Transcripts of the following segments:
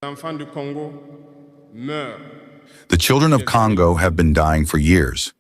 The children of Congo have been dying for years.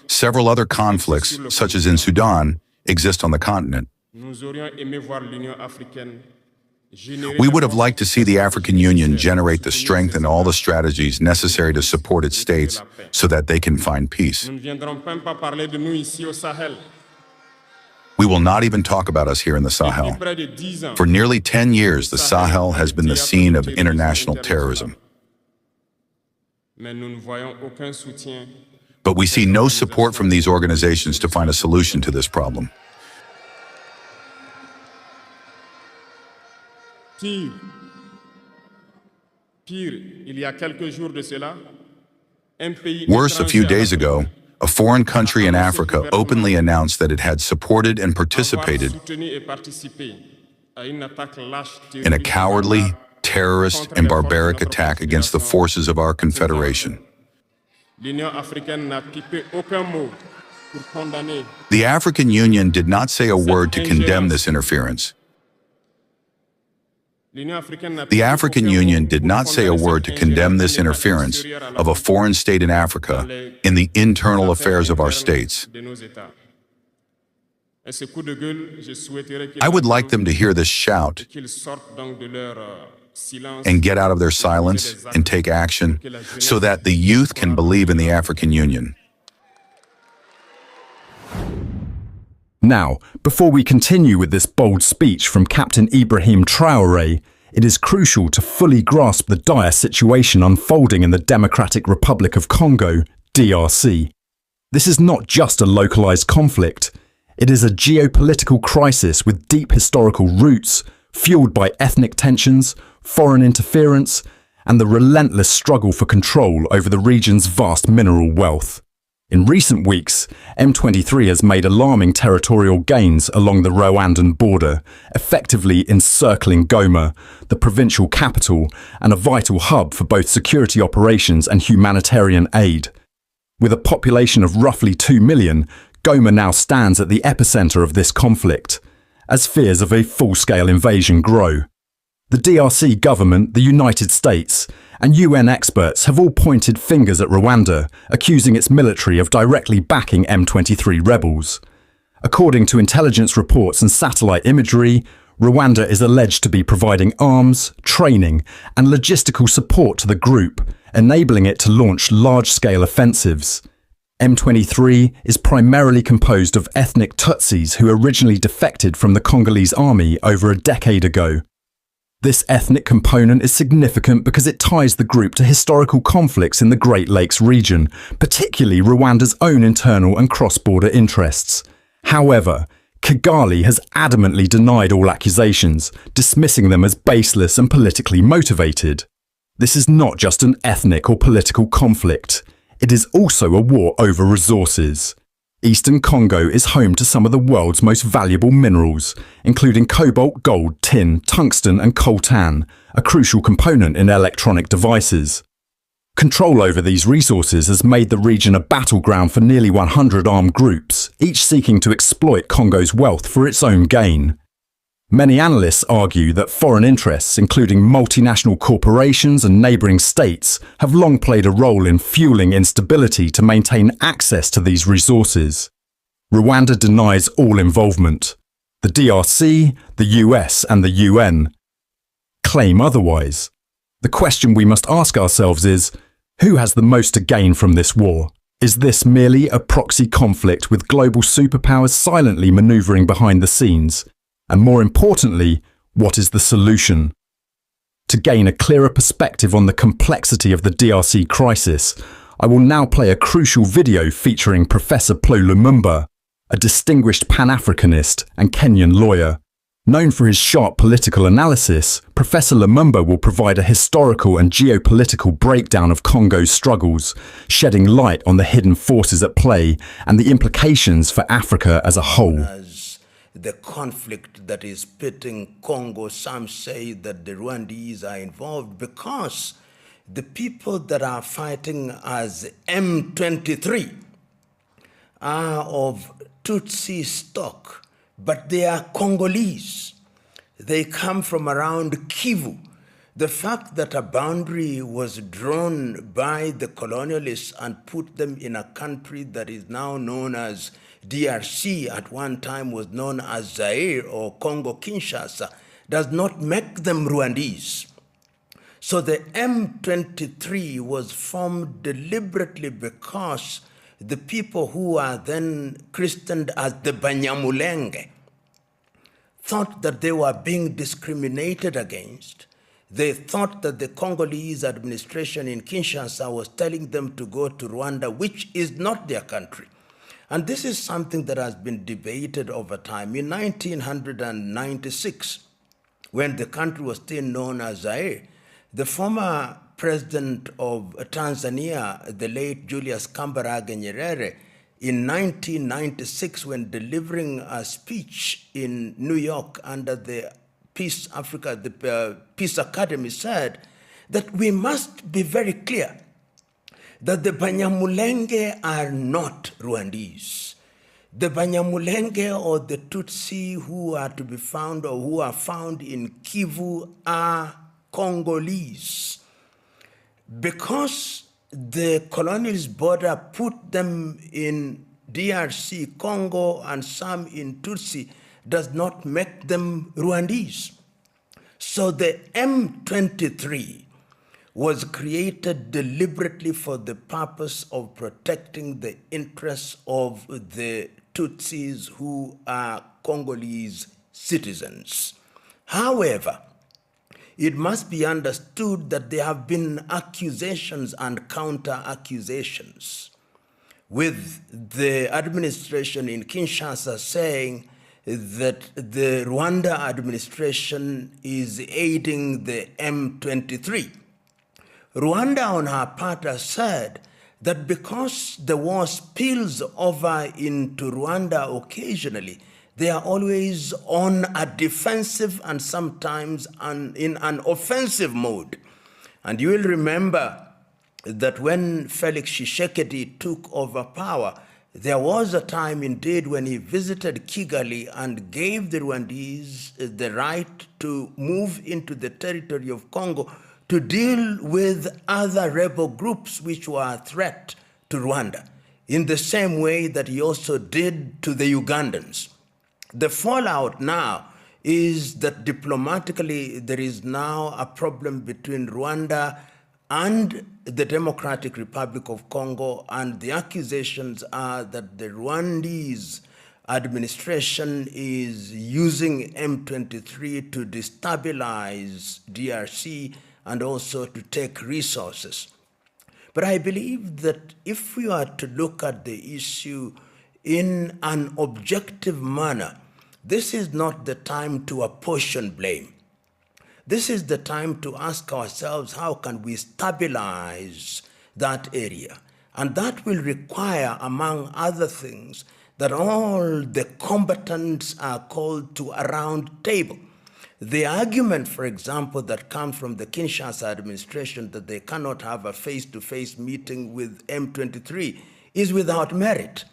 Several other conflicts, such as in Sudan, exist on the continent. We would have liked to see the African Union generate the strength and all the strategies necessary to support its states so that they can find peace. We will not even talk about us here in the Sahel. For nearly 10 years, the Sahel has been the scene of international terrorism. But we see no support from these organizations to find a solution to this problem. Worse, a few days ago, a foreign country in Africa openly announced that it had supported and participated in a cowardly, terrorist, and barbaric attack against the forces of our confederation. The African Union did not say a word to condemn this interference. The African Union did not say a word to condemn this interference of a foreign state in Africa in the internal affairs of our states. I would like them to hear this shout and get out of their silence and take action so that the youth can believe in the African Union. Now, before we continue with this bold speech from Captain Ibrahim Traoré, it is crucial to fully grasp the dire situation unfolding in the Democratic Republic of Congo, DRC. This is not just a localized conflict. It is a geopolitical crisis with deep historical roots, fueled by ethnic tensions, foreign interference, and the relentless struggle for control over the region's vast mineral wealth. In recent weeks, M23 has made alarming territorial gains along the Rwandan border, effectively encircling Goma, the provincial capital, and a vital hub for both security operations and humanitarian aid. With a population of roughly 2 million, Goma now stands at the epicenter of this conflict, as fears of a full-scale invasion grow. The DRC government, the United States, and UN experts have all pointed fingers at Rwanda, accusing its military of directly backing M23 rebels. According to intelligence reports and satellite imagery, Rwanda is alleged to be providing arms, training, and logistical support to the group, enabling it to launch large-scale offensives. M23 is primarily composed of ethnic Tutsis who originally defected from the Congolese army over a decade ago. This ethnic component is significant because it ties the group to historical conflicts in the Great Lakes region, particularly Rwanda's own internal and cross-border interests. However, Kigali has adamantly denied all accusations, dismissing them as baseless and politically motivated. This is not just an ethnic or political conflict. It is also a war over resources. Eastern Congo is home to some of the world's most valuable minerals, including cobalt, gold, tin, tungsten and coltan, a crucial component in electronic devices. Control over these resources has made the region a battleground for nearly 100 armed groups, each seeking to exploit Congo's wealth for its own gain. Many analysts argue that foreign interests, including multinational corporations and neighbouring states, have long played a role in fueling instability to maintain access to these resources. Rwanda denies all involvement. The DRC, the US and the UN claim otherwise. The question we must ask ourselves is, who has the most to gain from this war? Is this merely a proxy conflict with global superpowers silently manoeuvring behind the scenes? And more importantly, what is the solution? To gain a clearer perspective on the complexity of the DRC crisis, I will now play a crucial video featuring Professor Plo Lumumba, a distinguished Pan-Africanist and Kenyan lawyer. Known for his sharp political analysis, Professor Lumumba will provide a historical and geopolitical breakdown of Congo's struggles, shedding light on the hidden forces at play and the implications for Africa as a whole. The conflict that is pitting Congo, some say that the Rwandese are involved because the people that are fighting as M23 are of Tutsi stock, but they are Congolese. they come from around Kivu. The fact that a boundary was drawn by the colonialists and put them in a country that is now known as DRC, at one time was known as Zaire or Congo Kinshasa, does not make them Rwandese. So the M23 was formed deliberately because the people who are then christened as the Banyamulenge thought that they were being discriminated against. They thought that the Congolese administration in Kinshasa was telling them to go to Rwanda, which is not their country. And this is something that has been debated over time. In 1996, when the country was still known as Zaire, the former president of Tanzania, the late Julius Kambarage Nyerere, in 1996, when delivering a speech in New York under the Peace Academy, said that we must be very clear that the Banyamulenge are not Rwandese. The Banyamulenge or the Tutsi who are to be found or who are found in Kivu are Congolese. Because the colonialist border put them in DRC, Congo, and some in Tutsi, does not make them Rwandese. So the M23 was created deliberately for the purpose of protecting the interests of the Tutsis who are Congolese citizens. However, it must be understood that there have been accusations and counter-accusations, with the administration in Kinshasa saying that the Rwanda administration is aiding the M23. Rwanda, on her part, has said that because the war spills over into Rwanda occasionally, they are always on a defensive and sometimes in an offensive mode. And you will remember that when Felix Tshisekedi took over power, there was a time indeed when he visited Kigali and gave the Rwandese the right to move into the territory of Congo to deal with other rebel groups which were a threat to Rwanda, in the same way that he also did to the Ugandans. The fallout now is that diplomatically there is now a problem between Rwanda and the Democratic Republic of Congo, and the accusations are that the Rwandese administration is using M23 to destabilize DRC and also to take resources. But I believe that if we are to look at the issue in an objective manner, this is not the time to apportion blame. This is the time to ask ourselves, how can we stabilize that area? And that will require, among other things, that all the combatants are called to a round table. The argument, for example, that comes from the Kinshasa administration that they cannot have a face-to-face meeting with M23 is without merit,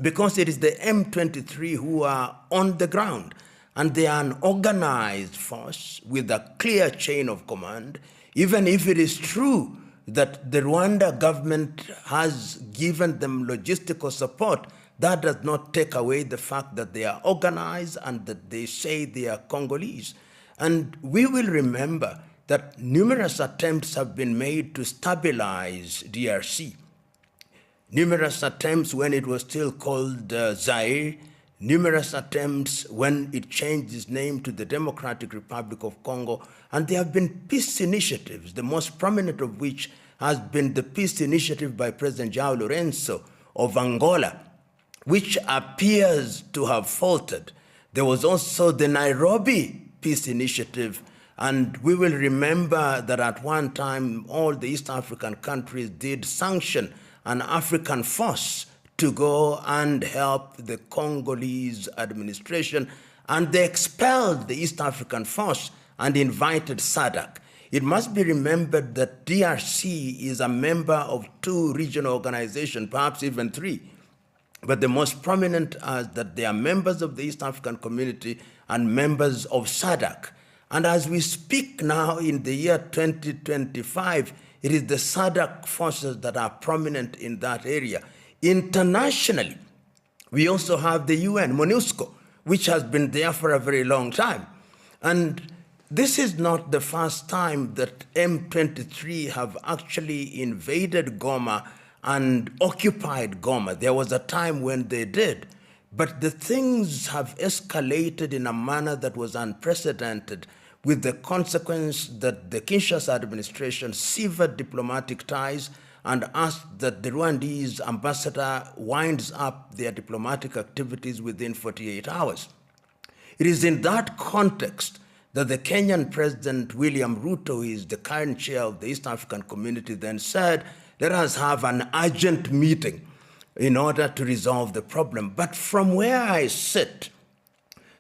because it is the M23 who are on the ground, and they are an organized force with a clear chain of command. Even if it is true that the Rwanda government has given them logistical support, that does not take away the fact that they are organized and that they say they are Congolese. And we will remember that numerous attempts have been made to stabilize DRC. Numerous attempts when it was still called Zaire, numerous attempts when it changed its name to the Democratic Republic of Congo, and there have been peace initiatives, the most prominent of which has been the peace initiative by President João Lourenço of Angola, which appears to have faltered. There was also the Nairobi Peace Initiative, and we will remember that at one time all the East African countries did sanction an African force to go and help the Congolese administration, and they expelled the East African force and invited SADC. It must be remembered that DRC is a member of 2 regional organizations, perhaps even 3. But the most prominent are that they are members of the East African Community and members of SADC. And as we speak now in the year 2025, it is the SADC forces that are prominent in that area. Internationally, we also have the UN, MONUSCO, which has been there for a very long time. And this is not the first time that M23 have actually invaded Goma and occupied Goma. There was a time when they did. But the things have escalated in a manner that was unprecedented, with the consequence that the Kinshasa administration severed diplomatic ties and asked that the Rwandese ambassador winds up their diplomatic activities within 48 hours. It is in that context that the Kenyan President William Ruto, who is the current chair of the East African Community, then said, let us have an urgent meeting in order to resolve the problem. But from where I sit,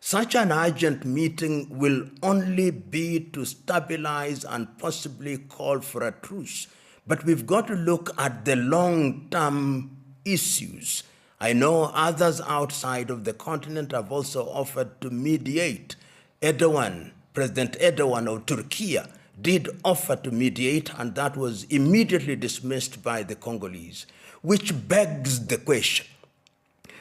such an urgent meeting will only be to stabilize and possibly call for a truce. But we've got to look at the long-term issues. I know others outside of the continent have also offered to mediate. President Erdogan of Turkey did offer to mediate, and that was immediately dismissed by the Congolese, which begs the question,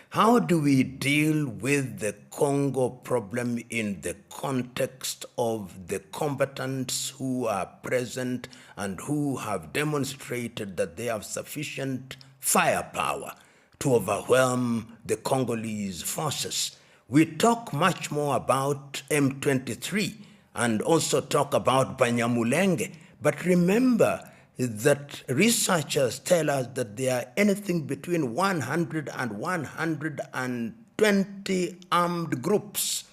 how do we deal with the Congo problem in the context of the combatants who are present and who have demonstrated that they have sufficient firepower to overwhelm the Congolese forces? We talk much more about M23 and also talk about Banyamulenge, but remember that researchers tell us that there are anything between 100 and 120 armed groups,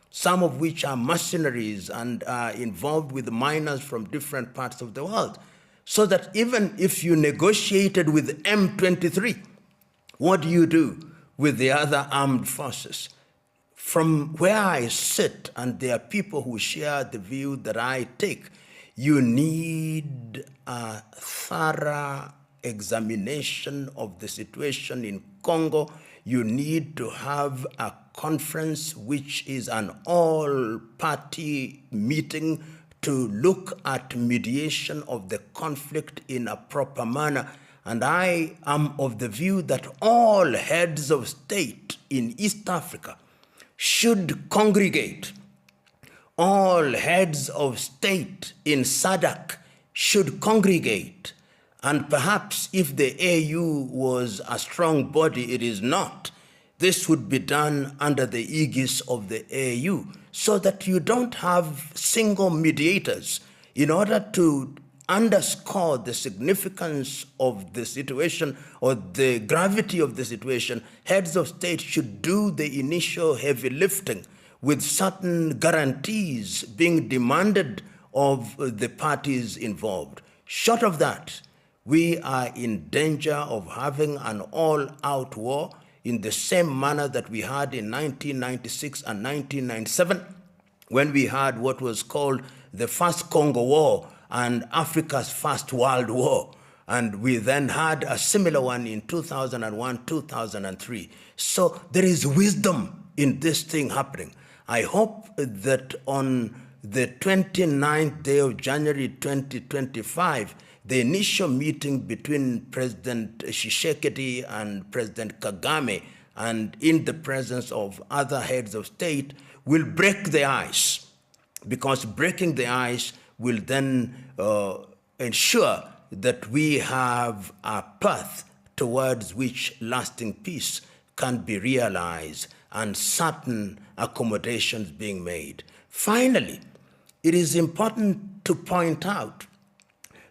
some of which are mercenaries and are involved with miners from different parts of the world. So that even if you negotiated with M23, what do you do with the other armed forces? From where I sit, and there are people who share the view that I take, you need a thorough examination of the situation in Congo. You need to have a conference which is an all-party meeting to look at mediation of the conflict in a proper manner. And I am of the view that all heads of state in East Africa should congregate. All heads of state in SADC should congregate. And perhaps if the AU was a strong body, it is not. This would be done under the aegis of the AU, so that you don't have single mediators. In order to underscore the significance of the situation or the gravity of the situation, heads of state should do the initial heavy lifting, with certain guarantees being demanded of the parties involved. Short of that, we are in danger of having an all-out war in the same manner that we had in 1996 and 1997, when we had what was called the First Congo War and Africa's First World War. And we then had a similar one in 2001, 2003. So there is wisdom in this thing happening. I hope that on the 29th day of January 2025, the initial meeting between President Tshisekedi and President Kagame, and in the presence of other heads of state, will break the ice, because breaking the ice will then ensure that we have a path towards which lasting peace can be realized and certain accommodations being made. Finally, it is important to point out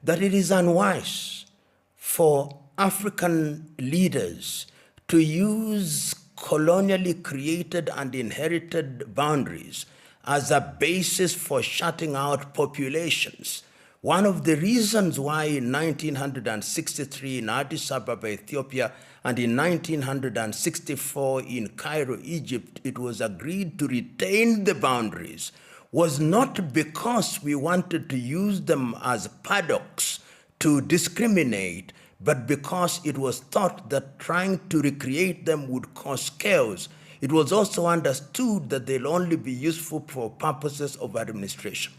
that it is unwise for African leaders to use colonially created and inherited boundaries as a basis for shutting out populations. One of the reasons why in 1963 in Addis Ababa, Ethiopia, and in 1964 in Cairo, Egypt, it was agreed to retain the boundaries was not because we wanted to use them as paddocks to discriminate, but because it was thought that trying to recreate them would cause chaos. it was also understood that they'll only be useful for purposes of administration.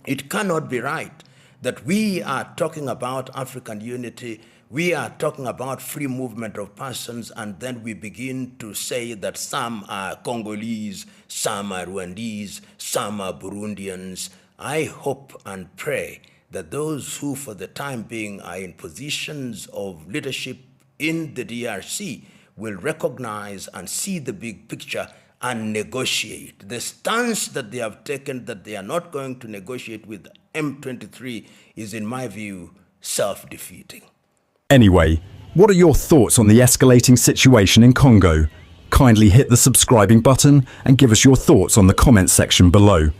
It cannot be right that we are talking about African unity, we are talking about free movement of persons, and then we begin to say that some are Congolese, some are Rwandese, some are Burundians. I hope and pray that those who for the time being are in positions of leadership in the DRC will recognize and see the big picture and negotiate. The stance that they have taken that they are not going to negotiate with M23 is, in my view, self-defeating. Anyway, what are your thoughts on the escalating situation in Congo? Kindly hit the subscribing button and give us your thoughts on the comments section below.